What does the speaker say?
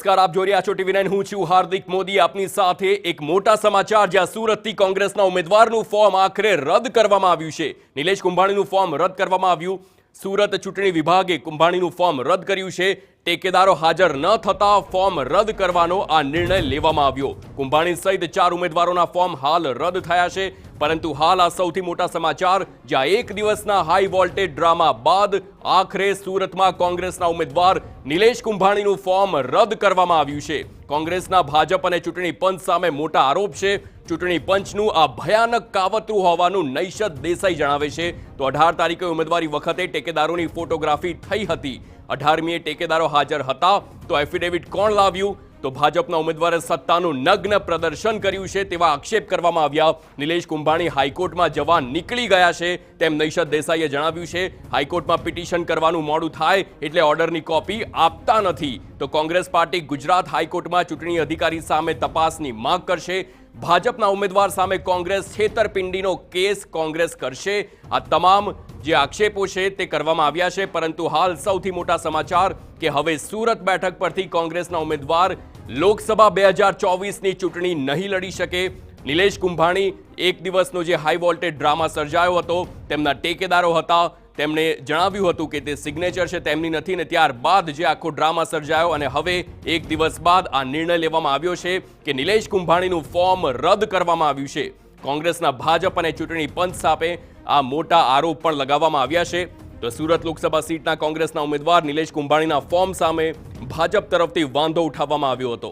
નમસ્કાર, આપ જોઈ રહ્યા છો TV9। હું છું હાર્દિક મોદી આપની સાથે। એક મોટા સમાચાર, જ્યાં સુરતથી કોંગ્રેસના ઉમેદવારનું ફોર્મ આખરે રદ કરવામાં આવ્યું છે। નિલેશ કુંભાણીનું ફોર્મ રદ કરવામાં આવ્યું। સુરત ચૂંટણી વિભાગે કુંભાણીનું ફોર્મ રદ કર્યું છે। ટેકેદારો હાજર ન થતા ફોર્મ રદ કરવાનો આ નિર્ણય લેવામાં આવ્યો। કુંભાણી સહિત 4 ઉમેદવારોના ફોર્મ હાલ રદ થયા છે। પરંતુ હાલ આ સૌથી મોટા સમાચાર, જ્યાં એક દિવસના હાઈ વોલ્ટેજ ડ્રામા બાદ આખરે સુરતમાં કોંગ્રેસના ઉમેદવાર નિલેશ કુંભાણીનું ફોર્મ રદ કરવામાં આવ્યું છે। કોંગ્રેસના ભાજપ અને ચૂંટણી પંચ સામે મોટા આરોપ છે। ચૂંટણી પંચનું આ ભયાનક કાવતરું હોવાનું નૈશદ દેસાઈ જણાવે છે। તો 18 તારીખે ઉમેદવારી વખતે ટેકેદારોની ફોટોગ્રાફી થઈ હતી। 18મીએ ટેકેદારો હાજર હતા તો એફિડેવિટ કોણ લાવ્યું? તો ભાજપના ઉમેદવારે સત્તાનું નગ્ન પ્રદર્શન કર્યું છે તેવા આક્ષેપ કરવામાં આવ્યા। નિલેશ કુંભાણી હાઈકોર્ટમાં જવા નીકળી ગયા છે તેમ નૈશદ દેસાઈએ જણાવ્યું છે। હાઈકોર્ટમાં પિટિશન કરવાનું મોડું થાય એટલે ઓર્ડરની કોપી આપતા નથી। તો કોંગ્રેસ પાર્ટી ગુજરાત હાઈકોર્ટમાં ચૂંટણી અધિકારી સામે તપાસની માંગ કરશે। ભાજપના ઉમેદવાર સામે કોંગ્રેસ છેતરપિંડીનો કેસ કોંગ્રેસ કરશે। આ તમામ જે આક્ષેપો છે તે કરવામાં આવ્યા છે। પરંતુ હાલ સૌથી મોટા સમાચાર કે હવે સુરત બેઠક પરથી કોંગ્રેસના ઉમેદવાર લોકસભા 2024ની ચૂંટણી નહીં લડી શકે। નિલેશ કુંભાણી એક દિવસનો જે હાઈ વોલ્ટેજ ડ્રામા સર્જાયો હતો, તેમના ટેકેદારો હતા, તેમણે જણાવ્યું હતું કે તે સિગ્નેચર છે તેમની નથી, ને ત્યારબાદ જે આખો ડ્રામા સર્જાયો અને હવે એક દિવસ બાદ આ નિર્ણય લેવામાં આવ્યો છે કે નિલેશ કુંભાણીનું ફોર્મ રદ કરવામાં આવ્યું છે। કોંગ્રેસના ભાજપ અને ચૂંટણી પંચ સામે આ મોટા આરોપ પણ લગાવવામાં આવ્યા છે। તો સુરત લોકસભા સીટના કોંગ્રેસના ઉમેદવાર નિલેશ કુંભાણીના ફોર્મ સામે ભાજપ તરફથી વાંધો ઉઠાવવામાં આવ્યો હતો।